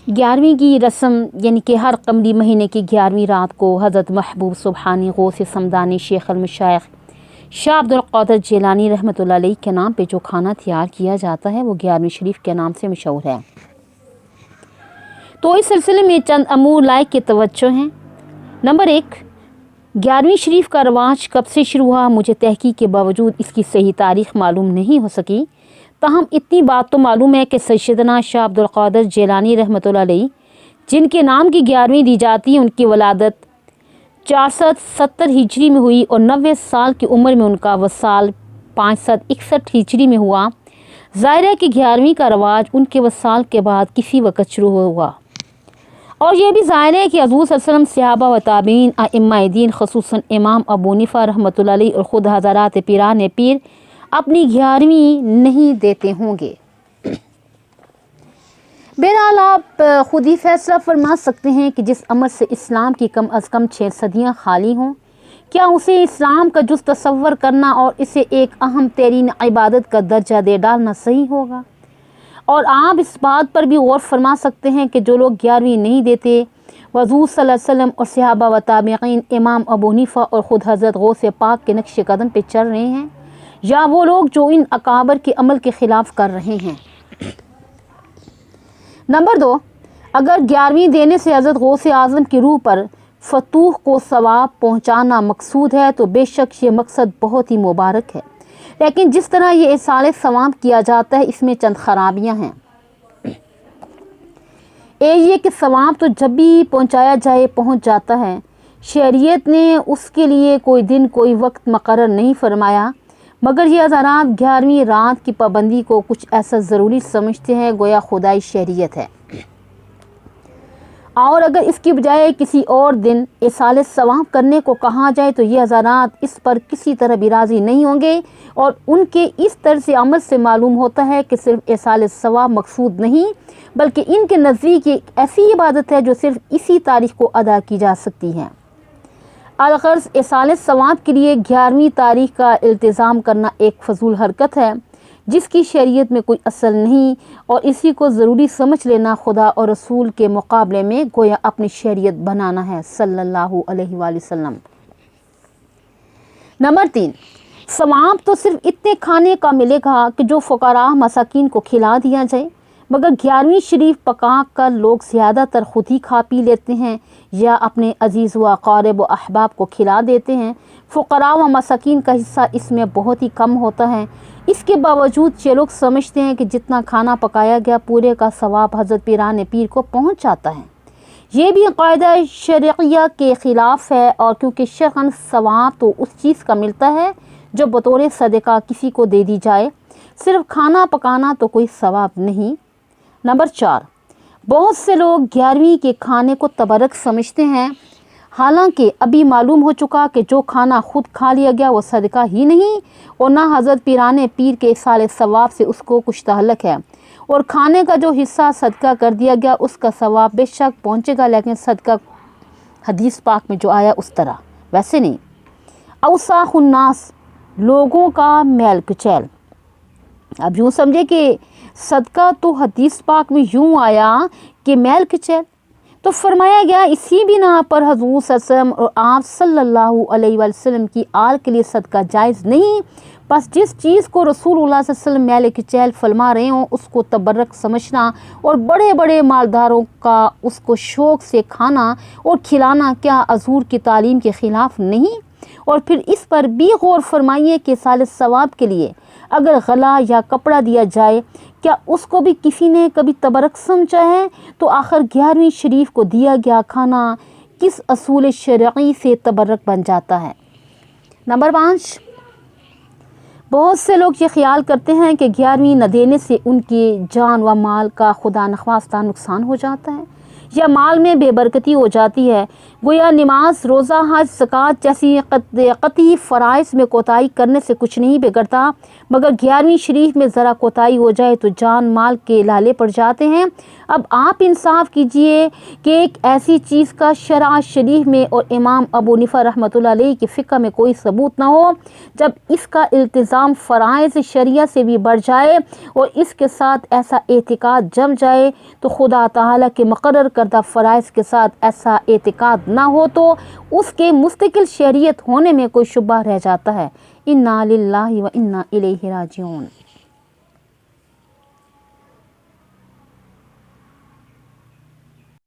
11ویں کی رسم یعنی کہ ہر قمری مہینے کی 11ویں رات کو حضرت محبوب سبحانی غوث سمدانی شیخ المشائخ شاہ عبد القادر جیلانی رحمۃ اللہ علیہ کے نام پہ جو کھانا تیار کیا جاتا ہے وہ 11ویں شریف کے نام سے مشہور ہے۔ تو اس سلسلے میں چند امور لائق کے توجہ ہیں۔ نمبر 1، 11ویں شریف کا رواج کب سے شروع ہوا؟ مجھے تحقیق کے باوجود اس کی صحیح تاریخ معلوم نہیں ہو سکی، تاہم اتنی بات تو معلوم ہے کہ سیدنا شاہ عبد القادر جیلانی رحمۃ اللہ علیہ جن کے نام کی 11ویں دی جاتی ہے، ان کی ولادت 470 ہجری میں ہوئی اور 90 سال کی عمر میں ان کا وصال 561 ہجری میں ہوا۔ ظاہر ہے کہ 11ویں کا رواج ان کے وصال کے بعد کسی وقت شروع ہوا، اور یہ بھی ظاہر ہے کہ حضور صلی اللہ علیہ وسلم، صحابہ و تابعین، ائمہ دین خصوصاً امام ابو حنیفہ رحمۃ اللہ علیہ اور خود حضرات پیران پیر اپنی 11ویں نہیں دیتے ہوں گے۔ بہرحال آپ خود ہی فیصلہ فرما سکتے ہیں کہ جس عمل سے اسلام کی کم از کم 6 صدیاں خالی ہوں، کیا اسے اسلام کا جز تصور کرنا اور اسے ایک اہم ترین عبادت کا درجہ دے ڈالنا صحیح ہوگا؟ اور آپ اس بات پر بھی غور فرما سکتے ہیں کہ جو لوگ 11ویں نہیں دیتے وہ حضور صلی اللہ علیہ وسلم اور صحابہ و تابعین، امام ابو حنیفہ اور خود حضرت غوث پاک کے نقش قدم پہ چل رہے ہیں، یا وہ لوگ جو ان اکابر کے عمل کے خلاف کر رہے ہیں۔ نمبر 2، اگر 11ویں دینے سے حضرت غوث اعظم کی روح پر فتوح کو ثواب پہنچانا مقصود ہے تو بے شک یہ مقصد بہت ہی مبارک ہے، لیکن جس طرح یہ ایصال ثواب کیا جاتا ہے اس میں چند خرابیاں ہیں۔ ایک یہ کہ ثواب تو جب بھی پہنچایا جائے پہنچ جاتا ہے، شریعت نے اس کے لیے کوئی دن کوئی وقت مقرر نہیں فرمایا، مگر یہ حضرات 11ویں رات کی پابندی کو کچھ ایسا ضروری سمجھتے ہیں گویا خدائی شریعت ہے، اور اگر اس کی بجائے کسی اور دن ایصال ثواب کرنے کو کہا جائے تو یہ حضرات اس پر کسی طرح بھی راضی نہیں ہوں گے، اور ان کے اس طرز عمل سے معلوم ہوتا ہے کہ صرف ایصال ثواب مقصود نہیں بلکہ ان کے نزدیک ایک ایسی عبادت ہے جو صرف اسی تاریخ کو ادا کی جا سکتی ہے۔ الغرض ایصال ثواب کے لیے 11ویں تاریخ کا التزام کرنا ایک فضول حرکت ہے جس کی شریعت میں کوئی اصل نہیں، اور اسی کو ضروری سمجھ لینا خدا اور رسول کے مقابلے میں گویا اپنی شریعت بنانا ہے صلی اللہ علیہ وآلہ وسلم۔ نمبر 3، ثواب تو صرف اتنے کھانے کا ملے گا کہ جو فقراء مساکین کو کھلا دیا جائے، مگر 11ویں شریف پکا کر لوگ زیادہ تر خود ہی کھا پی لیتے ہیں یا اپنے عزیز و اقارب و احباب کو کھلا دیتے ہیں۔ فقراء و مساکین کا حصہ اس میں بہت ہی کم ہوتا ہے۔ اس کے باوجود یہ لوگ سمجھتے ہیں کہ جتنا کھانا پکایا گیا پورے کا ثواب حضرت پیران پیر کو پہنچ جاتا ہے۔ یہ بھی قاعدہ شرعیہ کے خلاف ہے، اور کیونکہ شرعاً ثواب تو اس چیز کا ملتا ہے جو بطور صدقہ کسی کو دے دی جائے، صرف کھانا پکانا تو کوئی ثواب نہیں۔ نمبر 4، بہت سے لوگ 11ویں کے کھانے کو تبرک سمجھتے ہیں، حالانکہ ابھی معلوم ہو چکا کہ جو کھانا خود کھا لیا گیا وہ صدقہ ہی نہیں اور نہ حضرت پیران پیر کے ایصال ثواب سے اس کو کچھ تعلق ہے، اور کھانے کا جو حصہ صدقہ کر دیا گیا اس کا ثواب بے شک پہنچے گا، لیکن صدقہ حدیث پاک میں جو آیا اس طرح ویسے نہیں۔ اوساخ الناس، لوگوں کا میل کچیل۔ اب یوں سمجھے کہ صدقہ تو حدیث پاک میں یوں آیا کہ میل کچیل، تو فرمایا گیا اسی بنا پر حضور صلی اللہ علیہ وسلم اور آپ صلی اللہ علیہ وآلہ وسلم کی آل کے لیے صدقہ جائز نہیں۔ بس جس چیز کو رسول اللہ صلی اللہ علیہ وسلم میل کچیل فرما رہے ہوں اس کو تبرک سمجھنا اور بڑے بڑے مالداروں کا اس کو شوق سے کھانا اور کھلانا کیا حضور کی تعلیم کے خلاف نہیں؟ اور پھر اس پر بھی غور فرمائیے کہ ایصال ثواب کے لیے اگر غلہ یا کپڑا دیا جائے کیا اس کو بھی کسی نے کبھی تبرک سمجھا ہے؟ تو آخر 11ویں شریف کو دیا گیا کھانا کس اصول شرعی سے تبرک بن جاتا ہے؟ نمبر 5، بہت سے لوگ یہ خیال کرتے ہیں کہ 11ویں نہ دینے سے ان کی جان و مال کا خدا نخواستہ نقصان ہو جاتا ہے، یا مال میں بے برکتی ہو جاتی ہے۔ گویا نماز، روزہ، حج، زکوٰۃ جیسی قطعی فرائض میں کوتاہی کرنے سے کچھ نہیں بگڑتا، مگر 11ویں شریف میں ذرا کوتاہی ہو جائے تو جان مال کے لالے پڑ جاتے ہیں۔ اب آپ انصاف کیجئے کہ ایک ایسی چیز کا شرع شریف میں اور امام ابو حنیفہ رحمۃ اللہ علیہ کی فقہ میں کوئی ثبوت نہ ہو، جب اس کا التزام فرائض شریعہ سے بھی بڑھ جائے اور اس کے ساتھ ایسا اعتقاد جم جائے تو خدا تعالیٰ کے مقرر کردہ فرائض کے ساتھ ایسا اعتقاد نہ ہو تو اس کے مستقل شہریت ہونے میں کوئی شبہ رہ جاتا ہے۔ انا للہ و انا الیہ راجعون۔